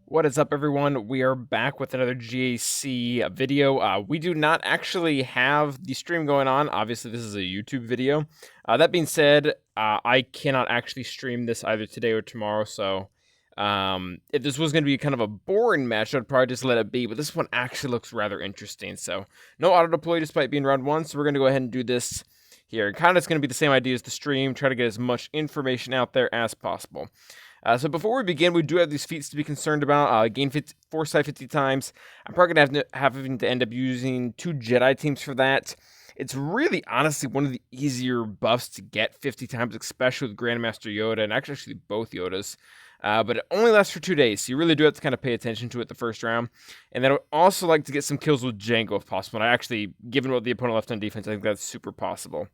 What is up, everyone? We are back with another GAC video. We do not actually have the stream going on. Obviously, this is a YouTube video. That being said, I cannot actually stream this either today or tomorrow. So, if this was going to be kind of a boring match, I'd probably just let it be. But this one actually looks rather interesting. So, no auto deploy despite being round one. So, we're going to go ahead and do this here. Kind of it's going to be the same idea as the stream. Try to get as much information out there as possible. So before we begin, we do have these feats to be concerned about. Gain foresight 50 times. I'm probably going to having to end up using 2 Jedi teams for that. It's really, honestly, one of the easier buffs to get 50 times, especially with Grandmaster Yoda, and actually both Yodas. But it only lasts for 2 days, so you really do have to kind of pay attention to it the first round. And then I would also like to get some kills with Jango if possible. And I actually, given what the opponent left on defense, I think that's super possible.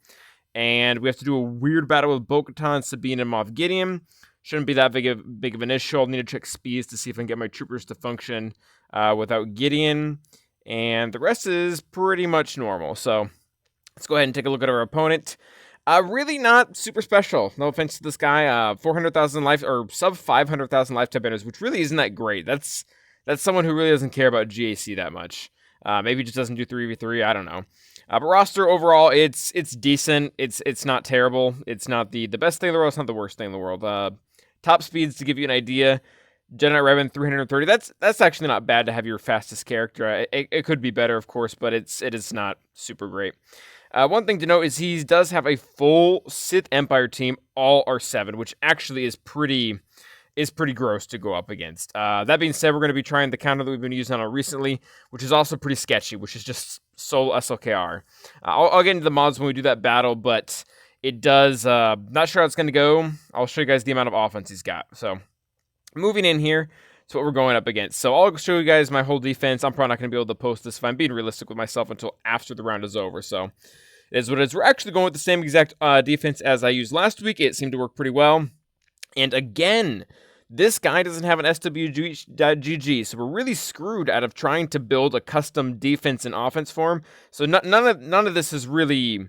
And we have to do a weird battle with Bo-Katan, Sabine, and Moff Gideon. Shouldn't be that big of an issue. I'll need to check speeds to see if I can get my troopers to function without Gideon. And the rest is pretty much normal. So let's go ahead and take a look at our opponent. Really not super special. No offense to this guy. 400,000 life or sub 500,000 lifetime banners, which really isn't that great. That's someone who really doesn't care about GAC that much. Maybe just doesn't do 3v3. I don't know. But roster overall, it's decent. It's not terrible. It's not the best thing in the world. It's not the worst thing in the world. Top speeds, to give you an idea, Jedi Revan 330. That's actually not bad to have your fastest character. It could be better, of course, but it is not super great. One thing to note is he does have a full Sith Empire team, all R7, which actually is pretty gross to go up against. That being said, we're going to be trying the counter that we've been using on recently, which is also pretty sketchy, which is just Soul SLKR. I'll get into the mods when we do that battle, but it does, not sure how it's going to go. I'll show you guys the amount of offense he's got. So, moving in here to what we're going up against. So, I'll show you guys my whole defense. I'm probably not going to be able to post this if I'm being realistic with myself until after the round is over. So, it is what it is. We're actually going with the same exact defense as I used last week. It seemed to work pretty well. And again, this guy doesn't have an SWG, so we're really screwed out of trying to build a custom defense and offense for him. So none of this is really...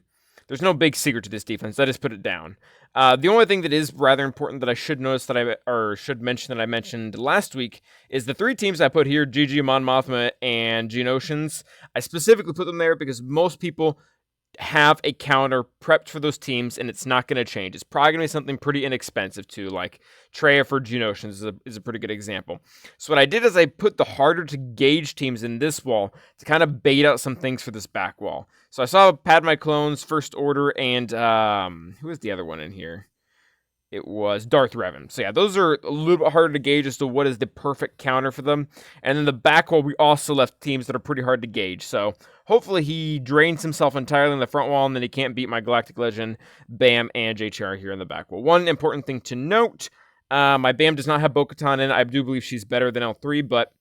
There's no big secret to this defense. I just put it down. The only thing that is rather important that I should mention that I mentioned last week is the 3 teams I put here: GG, Mon Mothma, and Geonosians. I specifically put them there because most people have a counter prepped for those teams, and it's not going to change. It's probably going to be something pretty inexpensive too, like Traya for Geonosians is a pretty good example. So what I did is I put the harder to gauge teams in this wall to kind of bait out some things for this back wall. So I saw Padme Clones, First Order, and who was the other one in here? It was Darth Revan. So yeah, those are a little bit harder to gauge as to what is the perfect counter for them. And then the back wall, we also left teams that are pretty hard to gauge. So hopefully he drains himself entirely in the front wall, and then he can't beat my Galactic Legend, BAM, and JTR here in the back wall. One important thing to note, my BAM does not have Bo-Katan in it. I do believe she's better than L3, but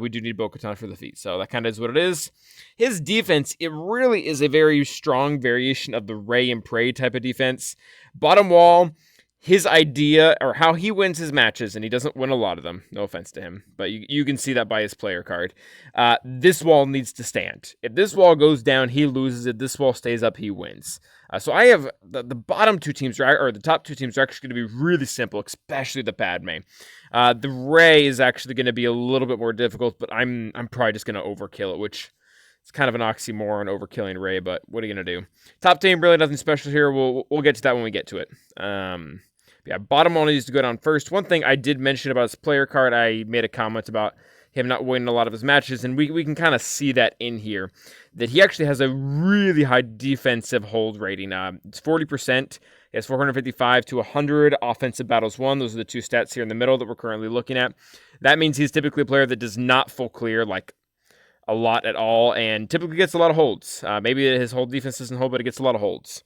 we do need Bo-Katan for the feat. So that kind of is what it is. His defense, it really is a very strong variation of the Rey and Prey type of defense. Bottom wall, his idea, or how he wins his matches, and he doesn't win a lot of them, no offense to him, but you can see that by his player card. This wall needs to stand. If this wall goes down, he loses. If this wall stays up, he wins. So I have the bottom 2 teams, or the top 2 teams are actually going to be really simple, especially the Padme. The Rey is actually going to be a little bit more difficult, but I'm probably just going to overkill it, which... It's kind of an oxymoron, overkilling Rey, but what are you going to do? Top team, really nothing special here. We'll get to that when we get to it. Yeah, bottom one needs to go down first. One thing I did mention about his player card, I made a comment about him not winning a lot of his matches, and we can kind of see that in here, that he actually has a really high defensive hold rating. It's 40%. He has 455 to 100 offensive battles won. Those are the 2 stats here in the middle that we're currently looking at. That means he's typically a player that does not full clear, like, a lot at all, and typically gets a lot of holds. Maybe his whole defense doesn't hold, but it gets a lot of holds.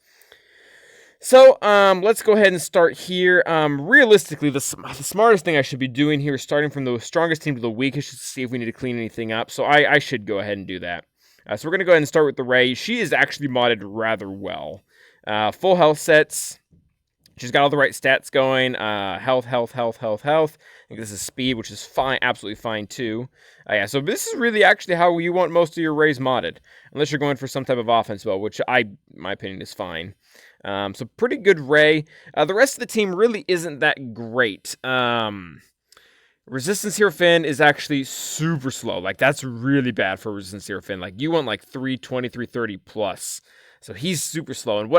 So, let's go ahead and start here. Realistically, the smartest thing I should be doing here is starting from the strongest team to the weakest, just to see if we need to clean anything up. So I should go ahead and do that. So we're going to go ahead and start with the Rey. She is actually modded rather well. Full health sets. She's got all the right stats going. Health. I think this is speed, which is fine, absolutely fine too. Yeah, so this is really actually how you want most of your Reys modded, unless you're going for some type of offense build, which my opinion is fine. So pretty good Rey. The rest of the team really isn't that great. Resistance Hero Finn is actually super slow. Like, that's really bad for Resistance Hero Finn. Like, you want like 320, 330 plus. So he's super slow. And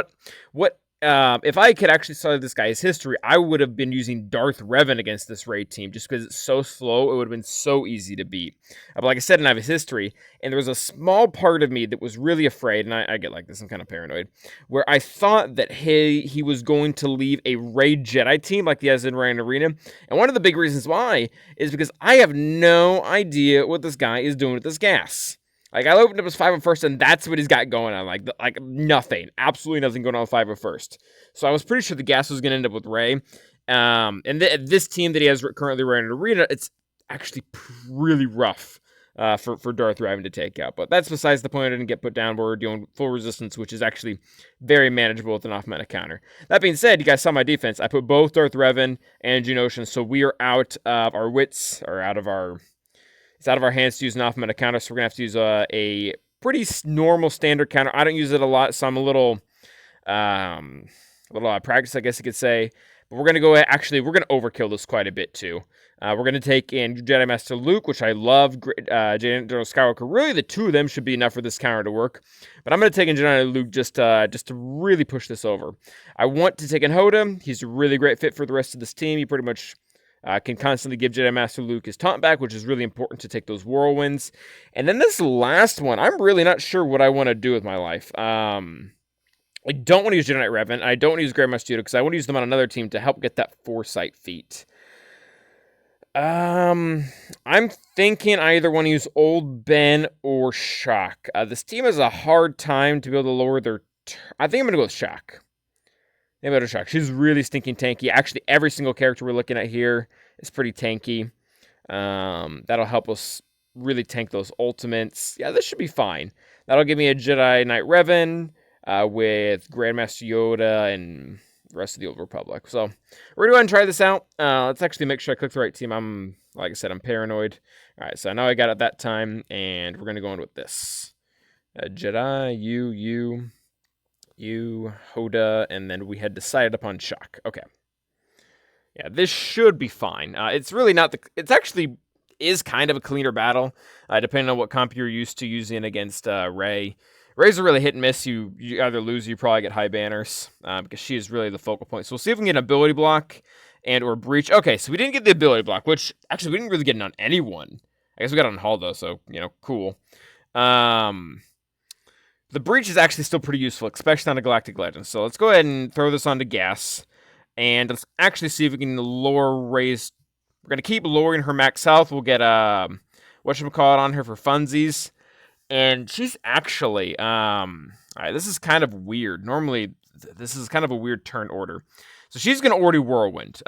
if I could actually study this guy's history, I would have been using Darth Revan against this raid team just because it's so slow. It would have been so easy to beat. But like I said, I have his history, and there was a small part of me that was really afraid, and I get like this, I'm kind of paranoid, where I thought that he was going to leave a raid Jedi team like he has in Ryan Arena. And one of the big reasons why is because I have no idea what this guy is doing with this gas. Like, I opened up his 501st, and that's what he's got going on. Like nothing. Absolutely nothing going on with 501st. So I was pretty sure the gas was going to end up with Rey. And this team that he has currently running in Arena, it's actually really rough for Darth Revan to take out. But that's besides the point. I didn't get put down. We're doing full resistance, which is actually very manageable with an off-mana counter. That being said, you guys saw my defense. I put both Darth Revan and Geonosian, so we are out of our wits, or out of our... It's out of our hands to use an off-mana counter, so we're going to have to use a pretty normal standard counter. I don't use it a lot, so I'm a little out of practice, I guess you could say. But we're going to go ahead, actually, we're going to overkill this quite a bit, too. We're going to take in Jedi Master Luke, which I love, General Skywalker. Really, the two of them should be enough for this counter to work. But I'm going to take in Jedi Luke just to really push this over. I want to take in Hoda. He's a really great fit for the rest of this team. He pretty much... can constantly give Jedi Master Luke his taunt back, which is really important to take those whirlwinds. And then this last one, I'm really not sure what I want to do with my life. I don't want to use Jedi Knight Revan. I don't want to use Grandmaster Yoda because I want to use them on another team to help get that Foresight feat. I'm thinking I either want to use Old Ben or Shock. This team has a hard time to be able to lower their... I think I'm going to go with Shock. Shock. She's really stinking tanky. Actually, every single character we're looking at here is pretty tanky. That'll help us really tank those ultimates. Yeah, this should be fine. That'll give me a Jedi Knight Revan with Grandmaster Yoda and the rest of the Old Republic. So we're going to go ahead and try this out. Let's actually make sure I click the right team. Like I said, I'm paranoid. All right, so I know I got it that time, and we're going to go in with this. Jedi, you, Hoda, and then we had decided upon Shock. Okay. Yeah, this should be fine. It's really not it's actually is kind of a cleaner battle, depending on what comp you're used to using against Rey. Rey's a really hit and miss. You either lose or you probably get high banners, because she is really the focal point. So we'll see if we can get an ability block and or breach. Okay, so we didn't get the ability block, which actually we didn't really get it on anyone. I guess we got it on Hull, though, so, cool. The breach is actually still pretty useful, especially on a Galactic Legend. So let's go ahead and throw this onto gas. And let's actually see if we can raise... We're going to keep lowering her max health. We'll get, whatchamacallit on her for funsies. And she's actually... Alright, this is kind of weird. Normally, this is kind of a weird turn order. So she's going to already Whirlwind.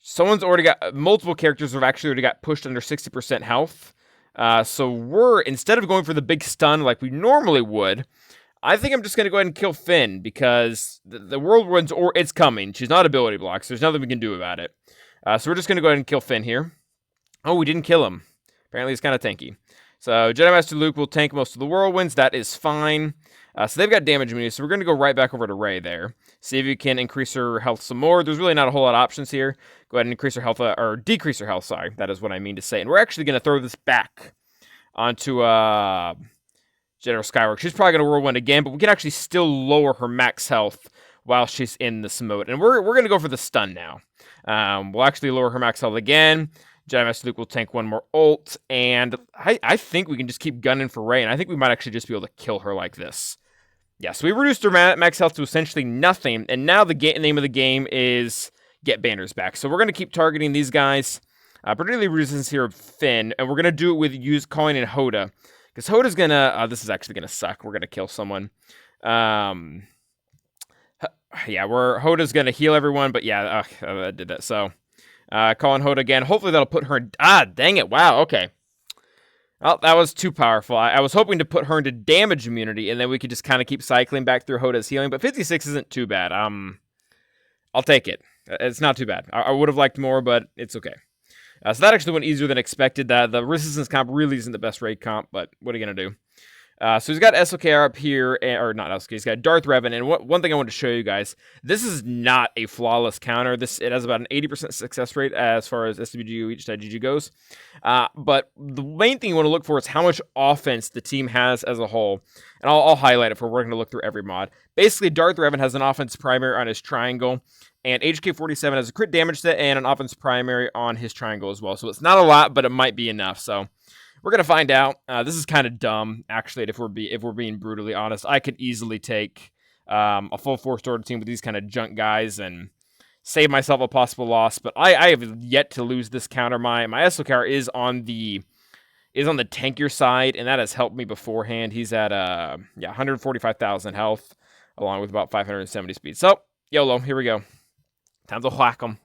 Someone's already got... Multiple characters have actually already got pushed under 60% health. So we're, instead of going for the big stun like we normally would, I think I'm just going to go ahead and kill Finn, because the Whirlwind's, it's coming. She's not ability blocked, so there's nothing we can do about it. So we're just going to go ahead and kill Finn here. Oh, we didn't kill him. Apparently he's kind of tanky. So Jedi Master Luke will tank most of the Whirlwinds. That is fine. So they've got damage immunity, so we're going to go right back over to Rey there. See if you can increase her health some more. There's really not a whole lot of options here. Go ahead and increase her health, or decrease her health, sorry. That is what I mean to say. And we're actually going to throw this back onto General Skywalker. She's probably going to Whirlwind again, but we can actually still lower her max health while she's in this mode. And we're going to go for the stun now. We'll actually lower her max health again. Jedi Master Luke will tank one more ult, and I think we can just keep gunning for Rey, and I think we might actually just be able to kill her like this. Yeah, so we reduced her max health to essentially nothing, and now the name of the game is get banners back. So we're going to keep targeting these guys, particularly Resistance Hero Finn, and we're going to do it with calling in Hoda, because Hoda's going to, this is actually going to suck. We're going to kill someone. Yeah, Hoda's going to heal everyone, but yeah, I did that, so... calling Hoda again. Hopefully that'll put her in... dang it. Wow, okay. Well, that was too powerful. I was hoping to put her into damage immunity, and then we could just kind of keep cycling back through Hoda's healing, but 56 isn't too bad. I'll take it. It's not too bad. I would have liked more, but it's okay. So that actually went easier than expected. The resistance comp really isn't the best raid comp, but what are you going to do? So he's got SLKR up here, or not SLK, he's got Darth Revan, and one thing I wanted to show you guys, this is not a flawless counter. It has about an 80% success rate as far as SWGU goes. But the main thing you want to look for is how much offense the team has as a whole. And I'll highlight it for we're going to look through every mod. Basically, Darth Revan has an offense primary on his triangle, and HK-47 has a crit damage set and an offense primary on his triangle as well. So it's not a lot, but it might be enough. So we're gonna find out. This is kind of dumb, actually. If we're being brutally honest, I could easily take a full 4-star team with these kind of junk guys and save myself a possible loss. But I have yet to lose this counter. My SLKR is on the tankier side, and that has helped me beforehand. He's at 145,000 health, along with about 570 speed. So YOLO, here we go. Time to whack them.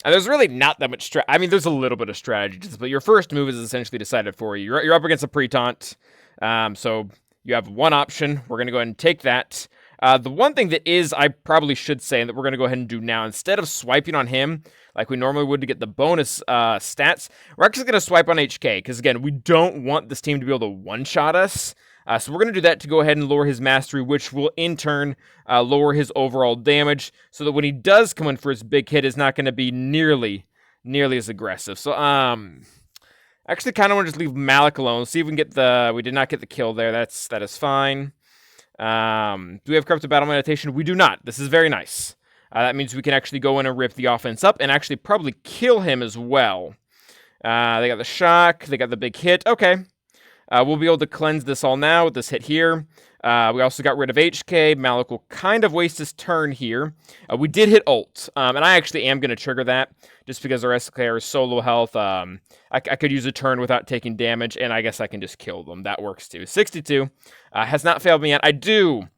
And there's really not that much I mean, there's a little bit of strategy, but your first move is essentially decided for you. You're up against a pre-taunt, so you have one option. We're going to go ahead and take that. The one thing that I probably should say, and that we're going to go ahead and do now, instead of swiping on him like we normally would to get the bonus stats, we're actually going to swipe on HK, because again, we don't want this team to be able to one-shot us. So we're going to do that to go ahead and lower his mastery, which will in turn lower his overall damage, so that when he does come in for his big hit, it's not going to be nearly as aggressive. So actually kind of want to just leave Malik alone. See if we can get we did not get the kill there. That is fine. Do we have corrupted battle meditation? We do not. This is very nice. That means we can actually go in and rip the offense up and actually probably kill him as well. They got the shock. They got the big hit. Okay. We'll be able to cleanse this all now with this hit here. We also got rid of HK. Malik will kind of waste his turn here. We did hit ult, and I actually am going to trigger that just because our SKR is so low health. I could use a turn without taking damage, and I guess I can just kill them. That works too. 62 has not failed me yet. I do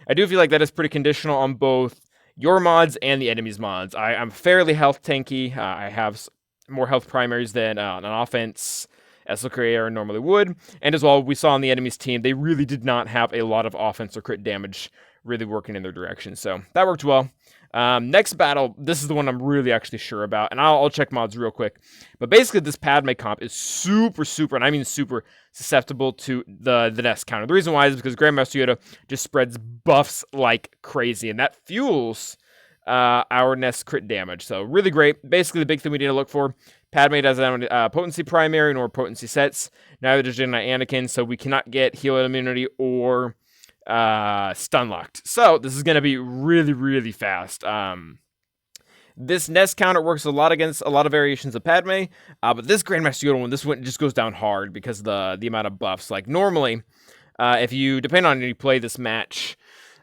feel like that is pretty conditional on both your mods and the enemy's mods. I'm fairly health tanky. I have more health primaries than an offense SLKR normally would, and as well, we saw on the enemy's team, they really did not have a lot of offense or crit damage really working in their direction, so that worked well. Next battle, this is the one I'm really actually sure about, and I'll check mods real quick, but basically this Padme comp is super, and I mean super, susceptible to the nest counter. The reason why is because Grandmaster Yoda just spreads buffs like crazy, and that fuels our nest crit damage, so really great. Basically, the big thing we need to look for, Padme doesn't have potency primary nor potency sets. Neither does Jedi Anakin, so we cannot get heal immunity or stun locked. So this is going to be really fast. This nest counter works a lot against a lot of variations of Padme, but this Grandmaster Yoda one, this one just goes down hard because of the amount of buffs. Like normally, if you depend on you play this match,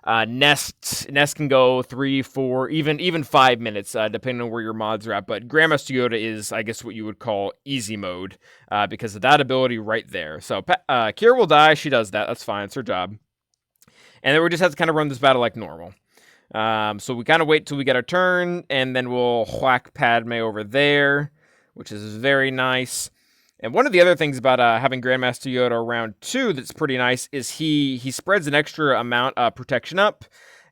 Nest can go 3, 4, even 5 minutes, depending on where your mods are at. But Grandmaster Yoda is, I guess, what you would call easy mode, because of that ability right there. So Kira will die. She does that. That's fine. It's her job. And then we just have to kind of run this battle like normal. So we kind of wait till we get our turn, and then we'll whack Padme over there, which is very nice. And one of the other things about having Grandmaster Yoda around too that's pretty nice is he spreads an extra amount of protection up.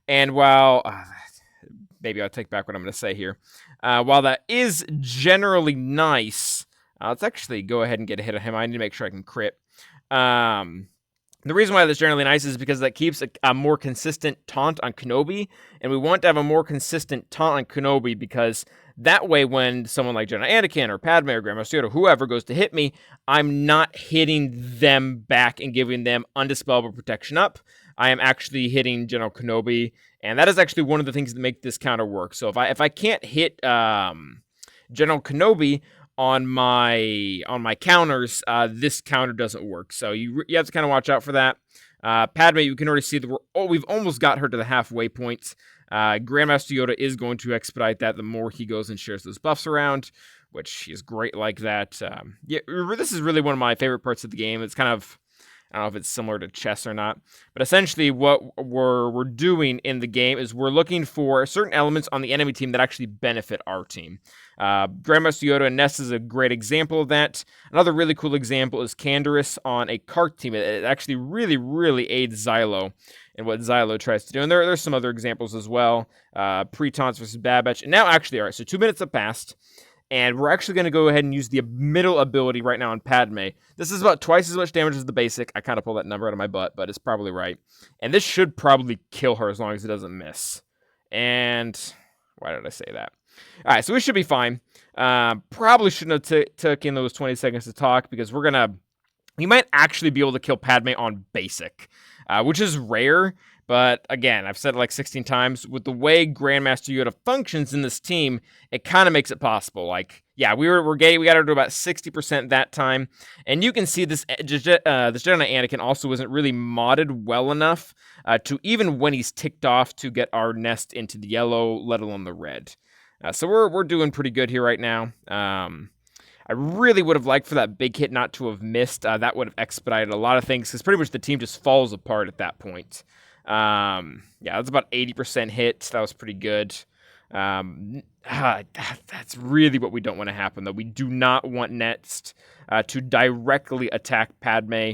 And while maybe I'll take back what I'm going to say here. While that is generally nice, let's actually go ahead and get a hit on him. I need to make sure I can crit. The reason why that's generally nice is because that keeps a more consistent taunt on Kenobi, and we want to have a more consistent taunt on Kenobi because that way when someone like Jedi Anakin or Padme or Grandmaster Yoda, whoever goes to hit me, I'm not hitting them back and giving them undispellable protection up. I am actually hitting General Kenobi, and that is actually one of the things that make this counter work. So if I can't hit General Kenobi on my counters, this counter doesn't work. So you have to kind of watch out for that. Padme, you can already see that we've almost got her to the halfway point. Grandmaster Yoda is going to expedite that the more he goes and shares those buffs around, which is great like that. Yeah, this is really one of my favorite parts of the game. It's kind of, I don't know if it's similar to chess or not, but essentially what we're doing in the game is we're looking for certain elements on the enemy team that actually benefit our team. Grandmaster Yoda and Nest is a great example of that. Another really cool example is Canderous on a Kark team. It actually really aids Xylo and what Xylo tries to do. And there's some other examples as well. Pre-taunts versus Babetch. And now actually, all right, so 2 minutes have passed. And we're actually going to go ahead and use the middle ability right now on Padme. This is about twice as much damage as the basic. I kind of pulled that number out of my butt, but it's probably right. And this should probably kill her as long as it doesn't miss. And why did I say that? All right, so we should be fine. Probably shouldn't have took in those 20 seconds to talk because we might actually be able to kill Padme on basic, which is rare. But again, I've said it like 16 times. With the way Grandmaster Yoda functions in this team, it kind of makes it possible. Like, yeah, we got her to about 60% that time, and you can see this Jedi Anakin also isn't really modded well enough to even when he's ticked off to get our nest into the yellow, let alone the red. So we're doing pretty good here right now. I really would have liked for that big hit not to have missed. That would have expedited a lot of things because pretty much the team just falls apart at that point. Yeah, that's about 80% hit. That was pretty good. That's really what we don't want to happen, though. We do not want next to directly attack Padme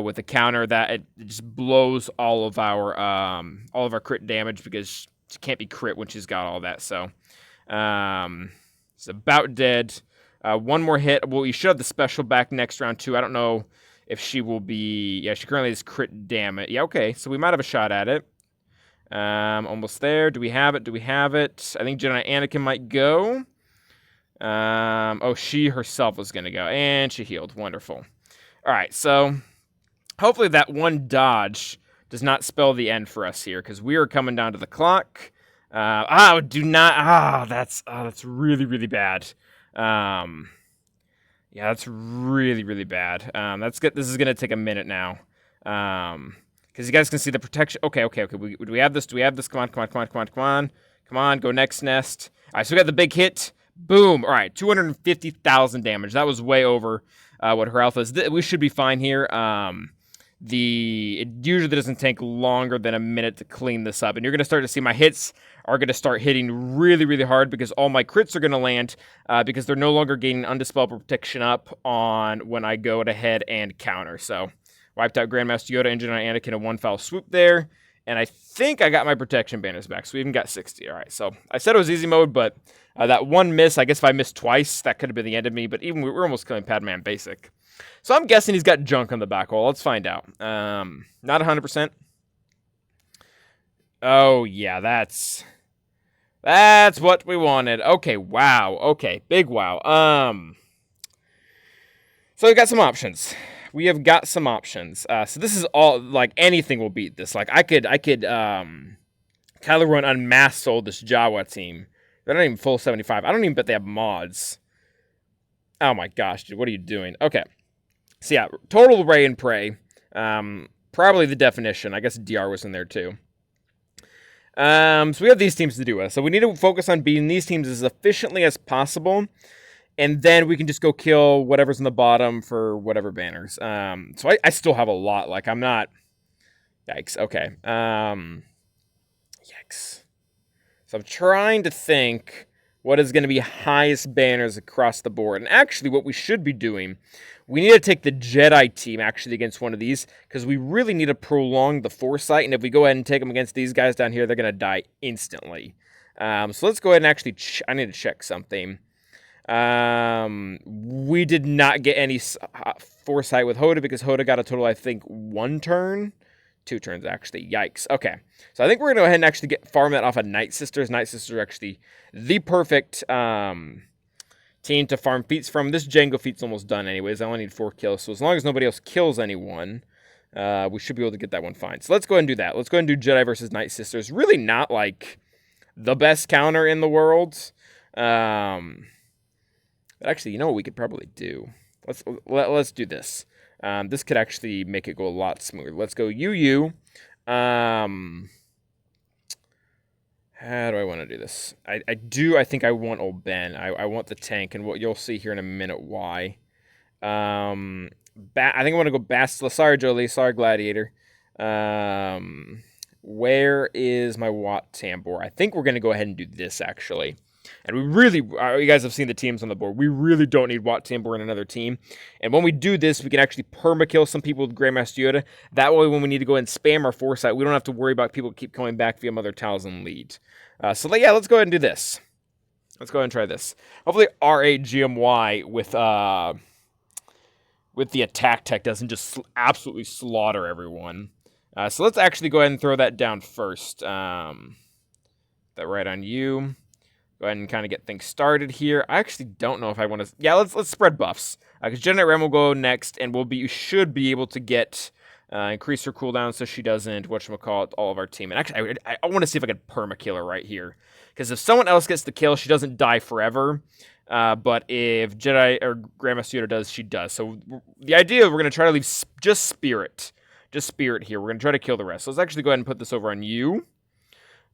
with a counter that it just blows all of our crit damage because she can't be crit when she's got all that. So it's about dead. One more hit. Well, you should have the special back next round too. I don't know if she will be... Yeah, she currently has crit damage. Yeah, okay. So we might have a shot at it. Almost there. Do we have it? I think Jedi Anakin might go. Oh, she herself was going to go. And she healed. Wonderful. All right, so hopefully that one dodge does not spell the end for us here because we are coming down to the clock. That's really, really bad. Yeah, that's really, really bad. That's good. This is going to take a minute now. Because you guys can see the protection. Okay. Do we have this? Come on. Go next nest. All right, so we got the big hit. Boom. All right, 250,000 damage. That was way over what her alpha is. We should be fine here. It usually doesn't take longer than a minute to clean this up. And you're going to start to see my hits are going to start hitting really, really hard because all my crits are going to land because they're no longer gaining undispellable protection up on when I go ahead and counter. So wiped out Grandmaster Yoda and Jedi Anakin in one foul swoop there. And I think I got my protection banners back. So we even got 60. All right, so I said it was easy mode, but that one miss, I guess if I missed twice, that could have been the end of me. But even we're almost killing Padme on basic. So I'm guessing he's got junk on the back wall. Let's find out. Not 100%. Oh, yeah, that's what we wanted. Okay, wow. Okay, big wow. So we've got some options. So this is all, like, anything will beat this. Like, I could Kylo Ren unmasked sold this Jawa team. They're not even full 75. I don't even bet they have mods. Oh my gosh, dude, what are you doing? Okay. So yeah, total Ray and Prey. Probably the definition. I guess DR was in there too. So we have these teams to do with. So we need to focus on beating these teams as efficiently as possible. And then we can just go kill whatever's in the bottom for whatever banners. So I still have a lot. Like, I'm not... Yikes. Okay. Yikes. So I'm trying to think what is going to be highest banners across the board. And actually, what we should be doing, we need to take the Jedi team actually against one of these because we really need to prolong the foresight. And if we go ahead and take them against these guys down here, they're going to die instantly. So let's go ahead and actually... I need to check something. We did not get any foresight with Hoda because Hoda got a total, I think, 1 turn. 2 turns, actually. Yikes. Okay. So I think we're going to go ahead and actually farm that off of Night Sisters. Night Sisters are actually the perfect team to farm feats from. This Jango feat's almost done anyways. I only need 4 kills. So as long as nobody else kills anyone, we should be able to get that one fine. So let's go ahead and do that. Let's go ahead and do Jedi versus Night Sisters. Really not, like, the best counter in the world. But actually, you know what we could probably do? Let's do this. This could actually make it go a lot smoother. Let's go UU. How do I want to do this? I think I want old Ben. I want the tank, and what you'll see here in a minute why. I think I want to go Bastila. Sorry, Jolie. Sorry, Gladiator. Where is my Wat Tambor? I think we're going to go ahead and do this, actually. And we really, you guys have seen the teams on the board. We really don't need Wat Tambor in another team. And when we do this, we can actually perma-kill some people with Grandmaster Yoda. That way, when we need to go and spam our foresight, we don't have to worry about people keep coming back via Mother Talzin lead. So yeah, let's go ahead and do this. Let's go ahead and try this. Hopefully RAGMY with the attack tech doesn't just absolutely slaughter everyone. So let's actually go ahead and throw that down first. That right on you. Go ahead and kind of get things started here. I actually don't know if I want to. Yeah, let's spread buffs. Because Generate Rem will go next, and should be able to get increase her cooldown so she doesn't whatchamacallit all of our team. And actually, I want to see if I can perma-kill her right here. Because if someone else gets the kill, she doesn't die forever. But if Jedi or Grandmaster Yoda does, she does. So the idea, we're going to try to leave just Spirit. Just Spirit here. We're going to try to kill the rest. So let's actually go ahead and put this over on you.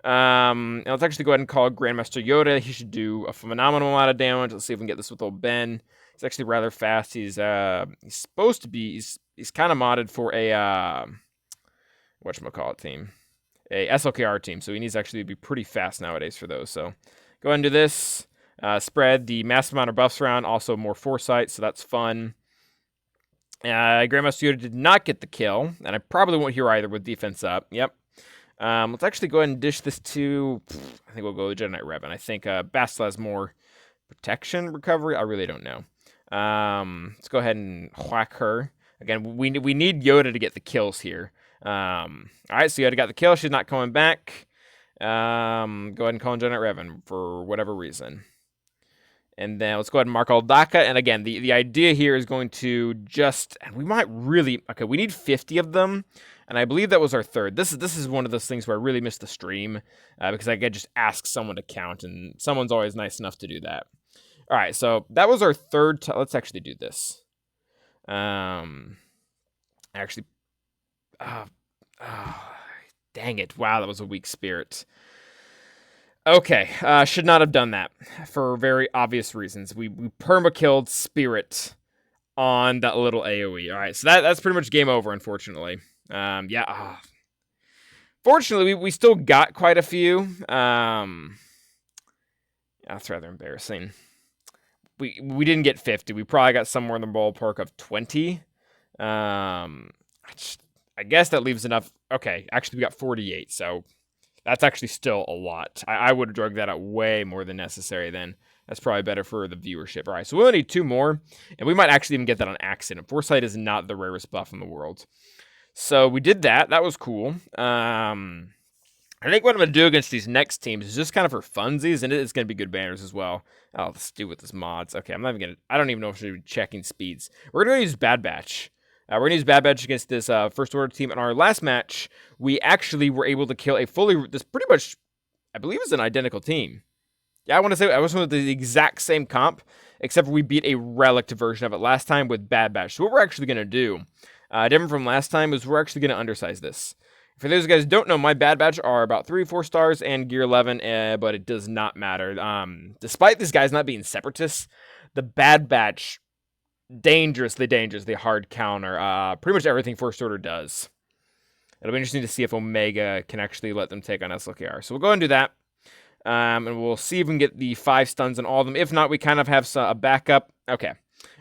And let's actually go ahead and call Grandmaster Yoda. He should do a phenomenal amount of damage. Let's see if we can get this with old Ben. He's actually rather fast. He's supposed to be. He's kind of modded for a whatchamacallit team, a SLKR team. So he needs actually to be pretty fast nowadays for those. So go ahead and do this. Spread the massive amount of buffs around. Also more foresight, so that's fun. Grandmaster Yoda did not get the kill, and I probably won't here either with defense up. Yep. Let's actually go ahead and dish this to. I think we'll go with Jedi Knight Revan. I think Bastila has more protection recovery. I really don't know. Let's go ahead and whack her again. We need Yoda to get the kills here. All right, so Yoda got the kill. She's not coming back. Go ahead and call in Jedi Knight Revan for whatever reason. And then let's go ahead and mark Aldaka. And again, the idea here is going to just, and we might really, okay, we need 50 of them. And I believe that was our third. This is one of those things where I really missed the stream because I could just ask someone to count, and someone's always nice enough to do that. All right, so that was our third. Let's actually do this. Actually, dang it! Wow, that was a weak Spirit. Okay, should not have done that for very obvious reasons. We perma-killed Spirit on that little AoE. All right, so that's pretty much game over, unfortunately. Yeah. Fortunately, we still got quite a few. That's rather embarrassing. We didn't get 50. We probably got somewhere in the ballpark of 20. I guess that leaves enough. Okay, actually, we got 48, so that's actually still a lot. I would have drugged that out way more than necessary then. That's probably better for the viewership. All right, so we only need 2 more, and we might actually even get that on accident. Foresight is not the rarest buff in the world. So we did that. That was cool. I think what I'm going to do against these next teams is just kind of for funsies, and it's going to be good banners as well. Oh, let's do with this mods. Okay, I'm not even going to... I don't even know if I should be checking speeds. We're going to use Bad Batch. We're going to use Bad Batch against this First Order team. In our last match, we actually were able to kill this pretty much, I believe it's an identical team. Yeah, I want to say I was with the exact same comp, except for we beat a relic version of it last time with Bad Batch. So what we're actually going to do, different from last time, is we're actually going to undersize this. For those guys who don't know, my Bad Batch are about 3-4 stars and gear 11, but it does not matter. Despite these guys not being separatists, the Bad Batch, dangerously hard counter pretty much everything First Order does. It'll be interesting to see if Omega can actually let them take on SLKR. So we'll go ahead and do that. And we'll see if we can get the 5 stuns on all of them. If not, we kind of have a backup. Okay.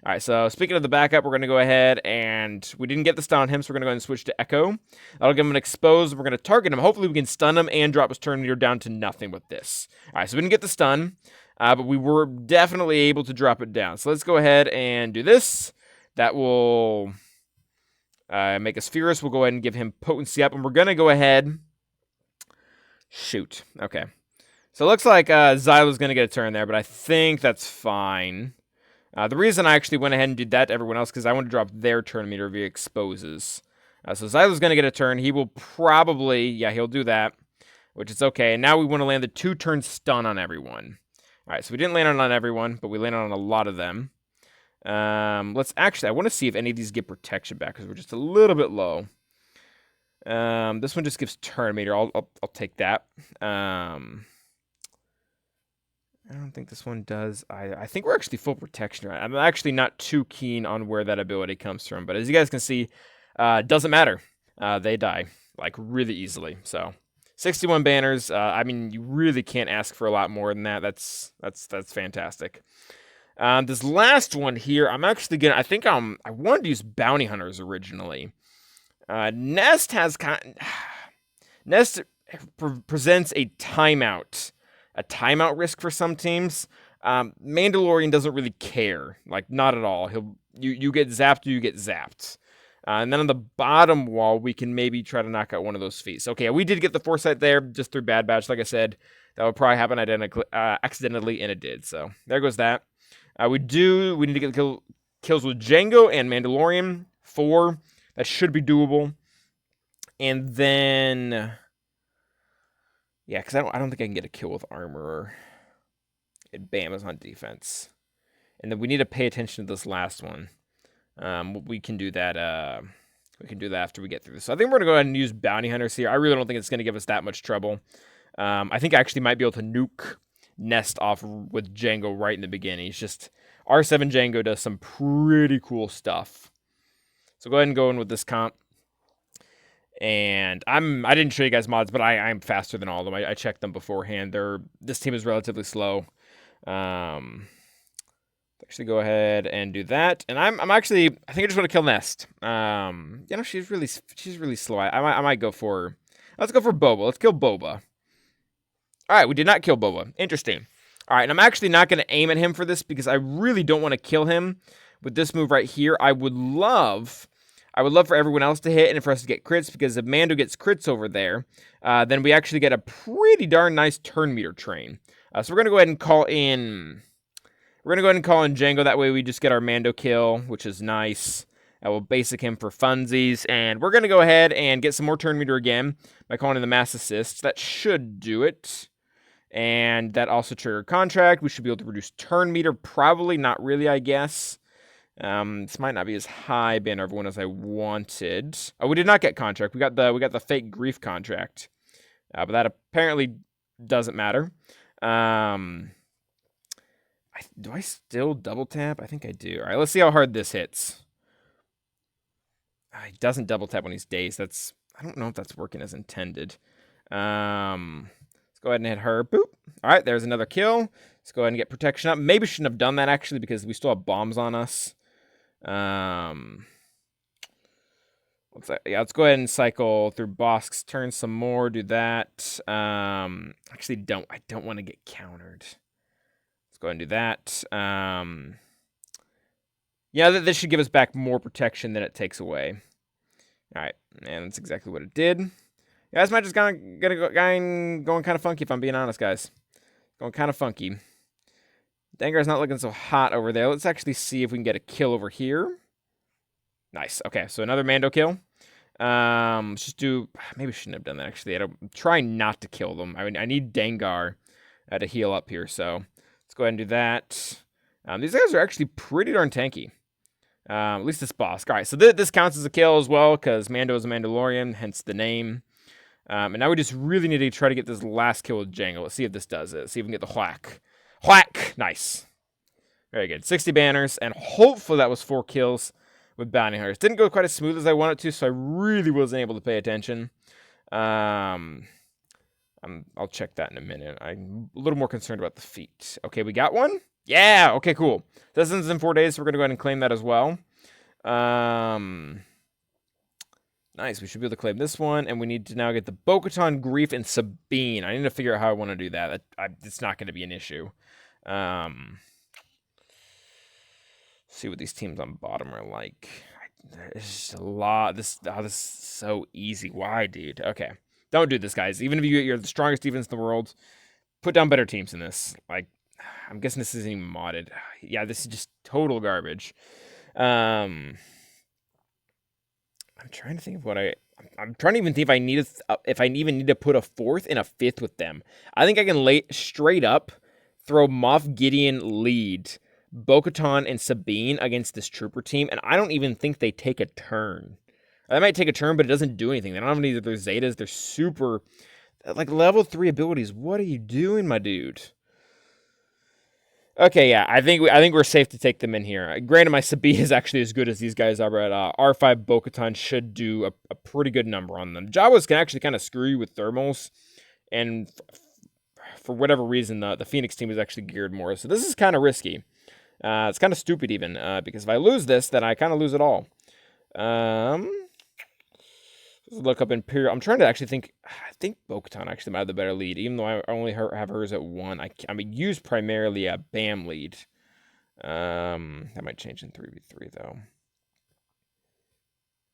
All right, so speaking of the backup, we're going to go ahead and we didn't get the stun on him, so we're going to go ahead and switch to Echo. That'll give him an expose. We're going to target him. Hopefully, we can stun him and drop his turn meter down to nothing with this. All right, so we didn't get the stun, but we were definitely able to drop it down. So let's go ahead and do this. That will make us furious. We'll go ahead and give him potency up, and we're going to go ahead. Shoot. Okay. So it looks like Xylo's going to get a turn there, but I think that's fine. The reason I actually went ahead and did that to everyone else because I want to drop their turn meter via exposes. So Xylo's going to get a turn. He will probably, yeah, he'll do that, which is okay. And now we want to land the 2-turn stun on everyone. All right, so we didn't land on everyone, but we landed on a lot of them. Let's actually, I want to see if any of these get protection back because we're just a little bit low. This one just gives turn meter. I'll take that. I don't think this one does. I think we're actually full protection. Right? I'm actually not too keen on where that ability comes from. But as you guys can see, doesn't matter. They die, like, really easily. So, 61 banners. I mean, you really can't ask for a lot more than that. That's fantastic. This last one here, I'm actually going to... I wanted to use Bounty Hunters originally. Nest has... Nest presents a timeout a timeout risk for some teams. Mandalorian doesn't really care, like not at all. You get zapped, you get zapped. And then on the bottom wall, we can maybe try to knock out one of those feats. Okay, we did get the foresight there just through Bad Batch. Like I said, that would probably happen accidentally, and it did. So there goes that. We need to get the kills with Jango and Mandalorian. 4. That should be doable. And then, yeah, because I don't think I can get a kill with Armorer. Bam is on defense. And then we need to pay attention to this last one. We can do that. We can do that after we get through this. So I think we're gonna go ahead and use Bounty Hunters here. I really don't think it's gonna give us that much trouble. I think I actually might be able to nuke Nest off with Jango right in the beginning. It's just R7 Jango does some pretty cool stuff. So go ahead and go in with this comp. And I didn't show you guys mods, but I'm faster than all of them. I checked them beforehand. This team is relatively slow. Actually go ahead and do that. And I think I just want to kill Nest. She's really slow. I might go for, let's go for Boba. Let's kill Boba. All right, we did not kill Boba. Interesting. All right, and I'm actually not going to aim at him for this because I really don't want to kill him with this move right here. I would love for everyone else to hit and for us to get crits, because if Mando gets crits over there, then we actually get a pretty darn nice turn meter train. So we're going to go ahead and call in... We're going to go ahead and call in Jango. That way we just get our Mando kill, which is nice. We'll basic him for funsies. And we're going to go ahead and get some more turn meter again by calling in the mass assist. That should do it. And that also triggered contract. We should be able to reduce turn meter. Probably not really, I guess. This might not be as high ban everyone as I wanted. Oh, we did not get contract. We got the fake grief contract. But that apparently doesn't matter. Do I still double tap? I think I do. All right, let's see how hard this hits. He doesn't double tap when he's dazed. I don't know if that's working as intended. Let's go ahead and hit her. Boop. All right, there's another kill. Let's go ahead and get protection up. Maybe shouldn't have done that, actually, because we still have bombs on us. Let's go ahead and cycle through Bosk's turn some more. Do that. Actually, I don't want to get countered. Go ahead and do that. This should give us back more protection than it takes away. All right, and that's exactly what it did. Yeah, this match is going kind of funky, if I'm being honest, guys. Going kind of funky. Dengar's not looking so hot over there. Let's actually see if we can get a kill over here. Nice. Okay, so another Mando kill. Let's just do... Maybe I shouldn't have done that, actually. I'm trying not to kill them. I need Dengar to heal up here, so... Let's go ahead and do that. These guys are actually pretty darn tanky. At least this boss. All right, so this counts as a kill as well, because Mando is a Mandalorian, hence the name. And now we just really need to try to get this last kill with Jango. Let's see if this does it. See if we can get the whack. Whack! Nice. Very good. 60 banners, and hopefully that was 4 kills with Bounty Hunters. Didn't go quite as smooth as I wanted to, so I really wasn't able to pay attention. I'll check that in a minute. I'm a little more concerned about the feet. Okay, we got one? Yeah, okay, cool. This ends in 4 days, so we're going to go ahead and claim that as well. Nice, we should be able to claim this one, and we need to now get the Bo-Katan, Grief, and Sabine. I need to figure out how I want to do that. It's not going to be an issue. See what these teams on bottom are like. It's just a lot. This is so easy. Why, dude? Okay. Don't do this, guys. Even if you're the strongest defense in the world, put down better teams in this. Like, I'm guessing this isn't even modded. Yeah, this is just total garbage. I'm trying to think of what I'm trying to even think if I even need to put a 4th and a 5th with them. I think I can straight up throw Moff Gideon lead, Bo-Katan and Sabine against this trooper team, and I don't even think they take a turn. They might take a turn, but it doesn't do anything. They don't have any of their Zetas. They're super, like, level 3 abilities. What are you doing, my dude? Okay, yeah, I think we're safe to take them in here. Granted, my Sabine is actually as good as these guys are, but R5 Bo-Katan should do a pretty good number on them. Jawas can actually kind of screw you with thermals, and for whatever reason, the Phoenix team is actually geared more. So this is kind of risky. It's kind of stupid even, because if I lose this, then I kind of lose it all. Look up Imperial. I'm trying to actually think. I think Bo-Katan actually might have the better lead, even though I only have hers at 1. I mean, use primarily a BAM lead. That might change in 3v3 though.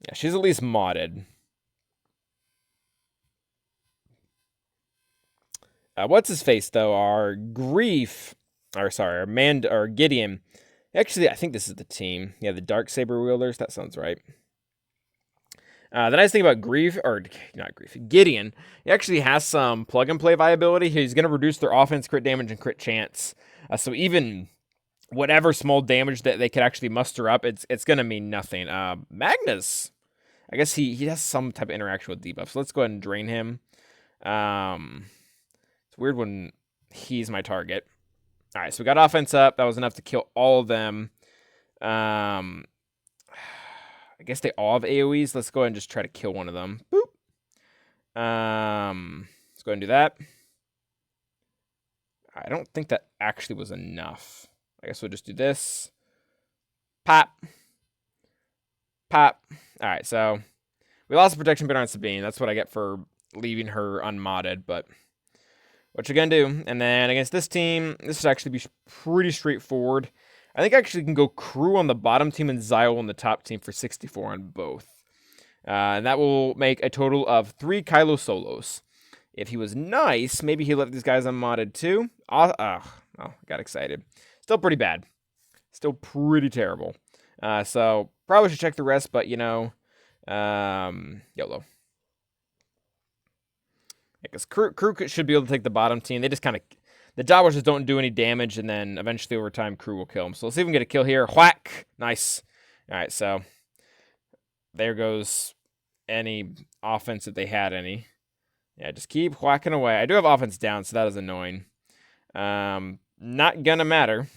Yeah, she's at least modded. What's his face though? Our Grief, or sorry, our Gideon. Actually, I think this is the team. Yeah, the Dark Saber wielders. That sounds right. The nice thing about Gideon, he actually has some plug-and-play viability. He's going to reduce their offense, crit damage, and crit chance. So even whatever small damage that they could actually muster up, it's going to mean nothing. Magnus, I guess he has some type of interaction with debuff. So let's go ahead and drain him. It's weird when he's my target. All right, so we got offense up. That was enough to kill all of them. I guess they all have AoEs. Let's go ahead and just try to kill one of them. Boop. Let's go ahead and do that. I don't think that actually was enough. I guess we'll just do this. Pop. Pop. All right, so we lost the protection bit on Sabine. That's what I get for leaving her unmodded, but what you gonna do? And then against this team, this should actually be pretty straightforward. I think I actually can go Crew on the bottom team and Zyle on the top team for 64 on both. And that will make a total of 3 Kylo solos. If he was nice, maybe he let these guys unmodded too. Oh, got excited. Still pretty bad. Still pretty terrible. So probably should check the rest, but YOLO. Because Crew should be able to take the bottom team. They just kind of... The Jawas just don't do any damage, and then eventually over time, Crew will kill him. So let's see if we can get a kill here. Whack! Nice. All right, so there goes any offense if they had any. Yeah, just keep whacking away. I do have offense down, so that is annoying. Not gonna matter,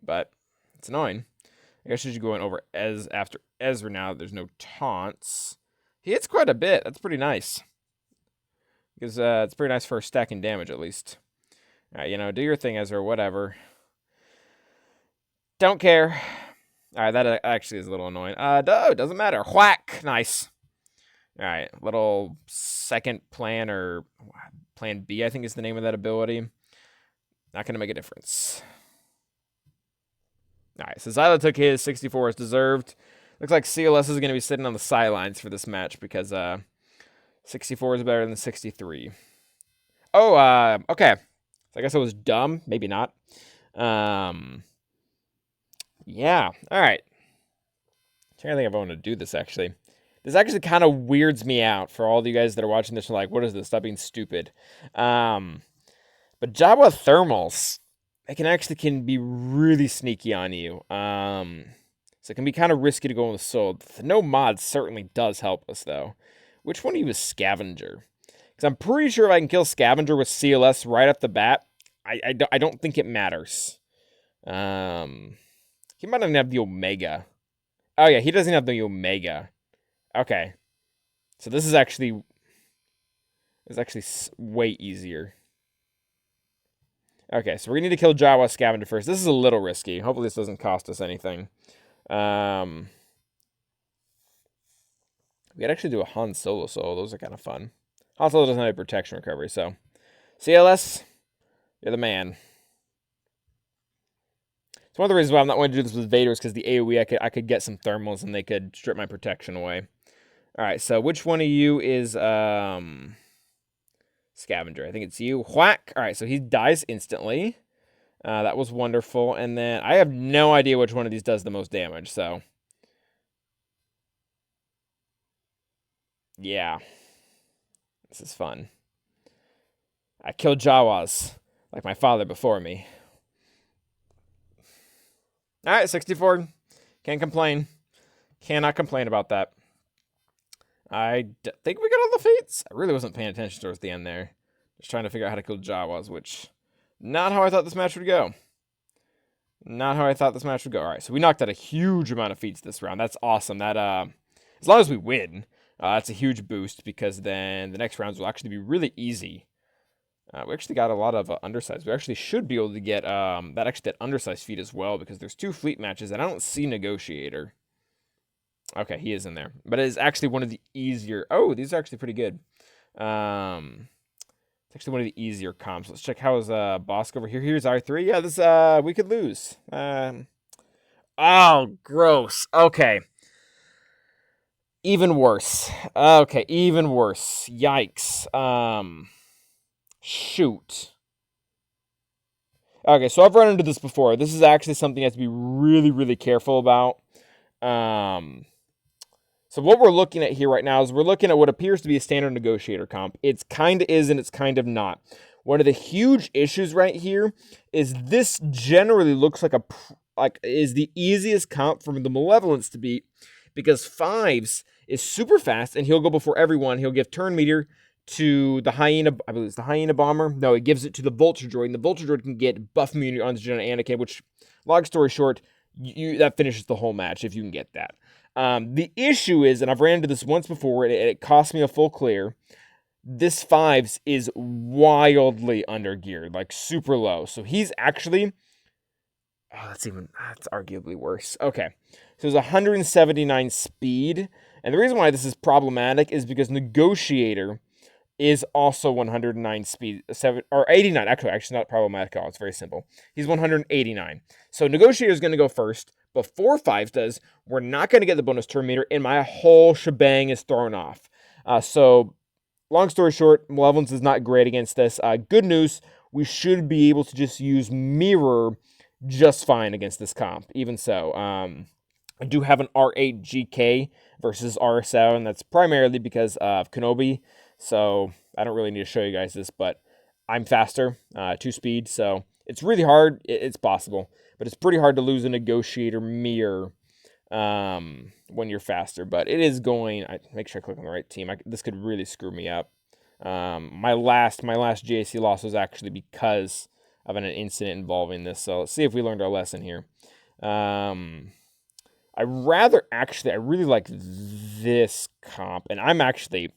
but it's annoying. I guess I should go in over after Ezra now that there's no taunts. He hits quite a bit. That's pretty nice. Because it's pretty nice for stacking damage, at least. All right, do your thing, Ezra, whatever. Don't care. All right, that actually is a little annoying. No, it doesn't matter. Whack! Nice. All right, little second plan, or plan B, I think is the name of that ability. Not going to make a difference. All right, so Zyla took his 64 as deserved. Looks like CLS is going to be sitting on the sidelines for this match because 64 is better than 63. Oh, okay. So I guess I was dumb. Maybe not. Yeah. All right. I'm trying to think if I want to do this, actually. This actually kind of weirds me out for all of you guys that are watching this and are like, what is this? Stop being stupid. But Jawa thermals, they can be really sneaky on you. So it can be kind of risky to go with Soul. The no mod certainly does help us, though. Which one of you is Scavenger? Because I'm pretty sure if I can kill Scavenger with CLS right off the bat, I don't think it matters. He might not even have the Omega. Oh, yeah, he doesn't have the Omega. Okay. So this is actually way easier. Okay, so we need to kill Jawa Scavenger first. This is a little risky. Hopefully this doesn't cost us anything. We could actually do a Han Solo solo. Those are kind of fun. Han Solo doesn't have a protection recovery, so CLS, you're the man. It's one of the reasons why I'm not wanting to do this with Vader is because the AoE, I could get some thermals and they could strip my protection away. All right, so which one of you is Scavenger? I think it's you. Whack! All right, so he dies instantly. That was wonderful. And then I have no idea which one of these does the most damage, so yeah. This is fun. I killed Jawas, like my father before me. All right, 64. Can't complain. Cannot complain about that. I think we got all the feats. I really wasn't paying attention towards the end there. Just trying to figure out how to kill Jawas, which not how I thought this match would go. Not how I thought this match would go. All right, so we knocked out a huge amount of feats this round. That's awesome. That as long as we win, that's a huge boost because then the next rounds will actually be really easy. We actually got a lot of undersized. We actually should be able to get that undersized feat as well because there's 2 fleet matches and I don't see Negotiator. Okay, he is in there. But it is actually one of the easier... Oh, these are actually pretty good. It's actually one of the easier comps. Let's check how is Bosk over here. Here's R3. Yeah, this we could lose. Oh, gross. Okay. Even worse. Okay, even worse. Yikes. Shoot. Okay, so I've run into this before. This is actually something you have to be really, really careful about. So what we're looking at here right now is we're looking at what appears to be a standard negotiator comp. It's kind of is and it's kind of not. One of the huge issues right here is this generally looks like is the easiest comp for the Malevolence to beat because Fives is super fast and he'll go before everyone. He'll give turn meter to the Hyena, I believe it's the Hyena Bomber. No, it gives it to the Vulture Droid, and the Vulture Droid can get buff immunity on the Jedi Anakin, which, long story short, that finishes the whole match if you can get that. The issue is, and I've ran into this once before, and it cost me a full clear, this Fives is wildly undergeared, like super low. So he's actually, that's arguably worse. Okay, so there's 179 speed, and the reason why this is problematic is because Negotiator is also 109 speed, 89. Actually, not problematic at all. It's very simple. He's 189. So Negotiator is going to go first before Fives does. We're not going to get the bonus turn meter, and my whole shebang is thrown off. So, long story short, Malevolence is not great against this. Good news, we should be able to just use Mirror just fine against this comp. Even so, I do have an R8 GK versus R7. That's primarily because of Kenobi. So I don't really need to show you guys this, but I'm faster, 2 speed. So it's really hard. It's possible, but it's pretty hard to lose a Negotiator mirror when you're faster. But it is going. Make sure I click on the right team. This could really screw me up. My last GAC loss was actually because of an incident involving this. So let's see if we learned our lesson here. I really like this comp, and I'm going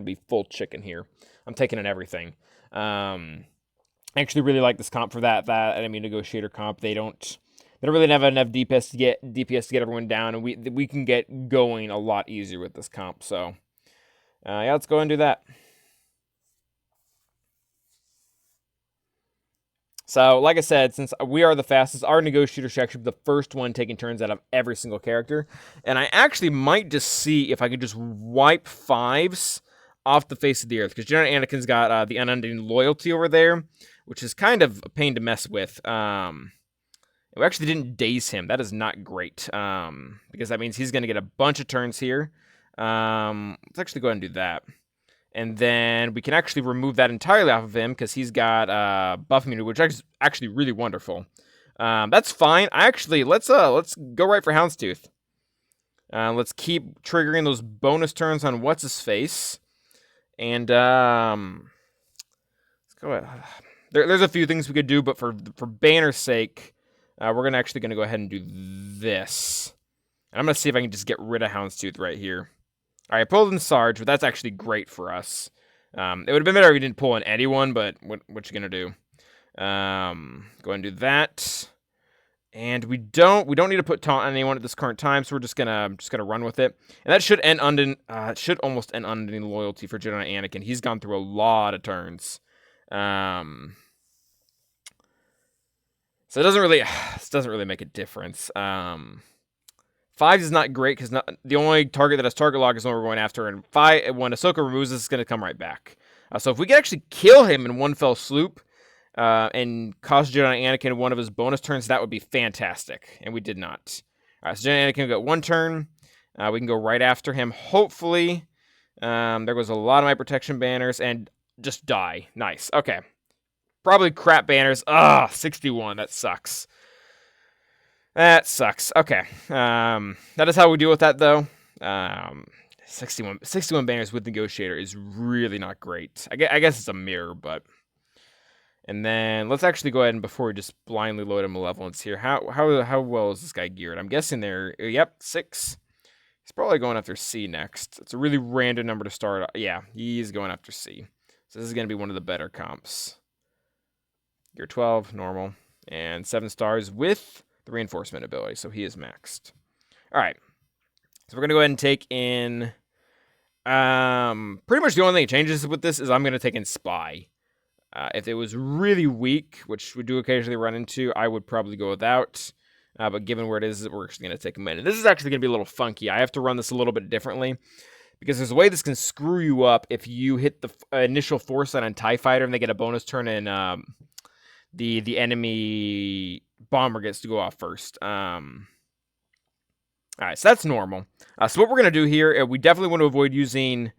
to be full chicken here. I'm taking in everything. I actually really like this comp for that enemy negotiator comp. They don't really have enough DPS to get everyone down, and we can get going a lot easier with this comp. So, yeah, let's go and do that. So, like I said, since we are the fastest, our negotiator should actually be the first one taking turns out of every single character. And I actually might just see if I could just wipe Fives off the face of the earth, because Jedi Anakin's got the unending loyalty over there, which is kind of a pain to mess with. We actually didn't daze him. That is not great, because that means he's going to get a bunch of turns here. Let's actually go ahead and do that. And then we can actually remove that entirely off of him because he's got buff immunity, which is actually really wonderful. That's fine. Let's go right for Houndstooth. Let's keep triggering those bonus turns on what's his face. And let's go ahead. There's a few things we could do, but for Banner's sake, we're actually gonna go ahead and do this. And I'm gonna see if I can just get rid of Houndstooth right here. All right, pulled in Sarge, but that's actually great for us. It would have been better if we didn't pull in anyone, but what you gonna do? Go ahead and do that. And we don't need to put taunt on anyone at this current time, so we're just gonna run with it. And that should end should almost end unending loyalty for Jedi Anakin. He's gone through a lot of turns. So it doesn't really make a difference. Fives is not great because the only target that has target lock is when we're going after, and when Ahsoka removes this, it's going to come right back. So if we can actually kill him in one fell swoop and cost Jedi Anakin one of his bonus turns, that would be fantastic, and we did not. All right, so Jedi Anakin got one turn. We can go right after him, hopefully. There goes a lot of my protection banners, and just die. Nice. Okay. Probably crap banners. 61. That sucks. That sucks. Okay. That is how we deal with that, though. 61 banners with Negotiator is really not great. I guess it's a mirror, but... And then let's actually go ahead and, before we just blindly load a Malevolence here, how well is this guy geared? I'm guessing they're... Yep, 6. He's probably going after C next. It's a really random number to start. Yeah, he's going after C. So this is going to be one of the better comps. Gear 12, normal. And 7 stars with... the reinforcement ability, so he is maxed. All right. So we're going to go ahead and take in... pretty much the only thing that changes with this is I'm going to take in Spy. If it was really weak, which we do occasionally run into, I would probably go without. But given where it is, we're actually going to take him in. And this is actually going to be a little funky. I have to run this a little bit differently. Because there's a way this can screw you up if you hit the initial foresight on TIE Fighter and they get a bonus turn and the enemy bomber gets to go off first. Alright, so that's normal. So what we're going to do here, we definitely want to avoid using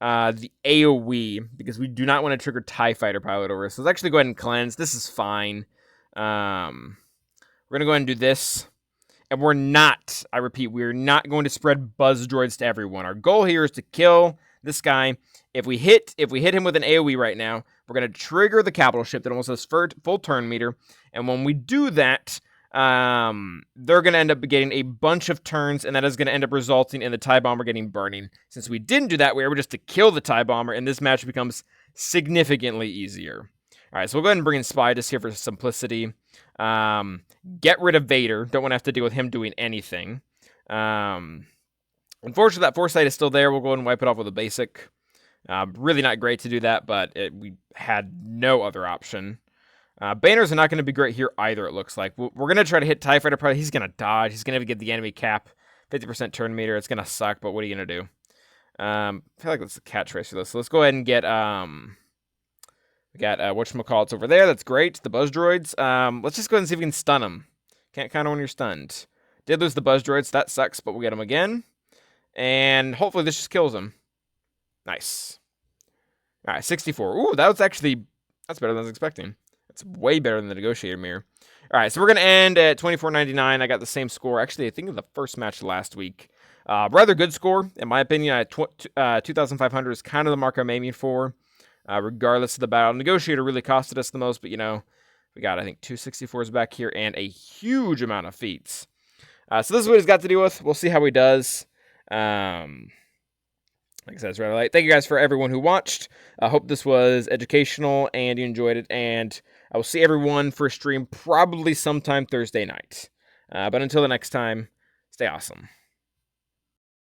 the AoE because we do not want to trigger TIE Fighter pilot over. So let's actually go ahead and cleanse. This is fine. We're going to go ahead and do this. And we're not, I repeat, we're not going to spread buzz droids to everyone. Our goal here is to kill this guy. If we hit him with an AoE right now, we're going to trigger the capital ship that almost has full turn meter. And when we do that, they're going to end up getting a bunch of turns, and that is going to end up resulting in the TIE Bomber getting burning. Since we didn't do that, we were able just to kill the TIE Bomber, and this match becomes significantly easier. All right, so we'll go ahead and bring in Spy just here for simplicity. Get rid of Vader. Don't want to have to deal with him doing anything. Unfortunately, that foresight is still there. We'll go ahead and wipe it off with a basic. Really not great to do that, but we had no other option. Banners are not going to be great here either, it looks like. We're going to try to hit TIE Fighter. Probably he's going to dodge. He's going to get the enemy cap. 50% turn meter. It's going to suck, but what are you going to do? I feel like that's a catchphrase for this. So let's go ahead and get... We got whatchamacallits over there. That's great. The buzz droids. Let's just go ahead and see if we can stun them. Can't count on when you're stunned. Did lose the buzz droids. That sucks, but we'll get them again. And hopefully this just kills them. Nice. All right, 64. Ooh, that's better than I was expecting. That's way better than the negotiator mirror. All right, so we're going to end at 24.99. I got the same score. Actually, I think of the first match last week. Rather good score, in my opinion. 2,500 is kind of the mark I'm aiming for. Regardless of the battle. Negotiator really costed us the most, but, we got, I think, 264s back here and a huge amount of feats. So this is what he's got to deal with. We'll see how he does. Like I said, it's rather late. Thank you guys for everyone who watched. I hope this was educational and you enjoyed it. And I will see everyone for a stream probably sometime Thursday night. But until the next time, stay awesome.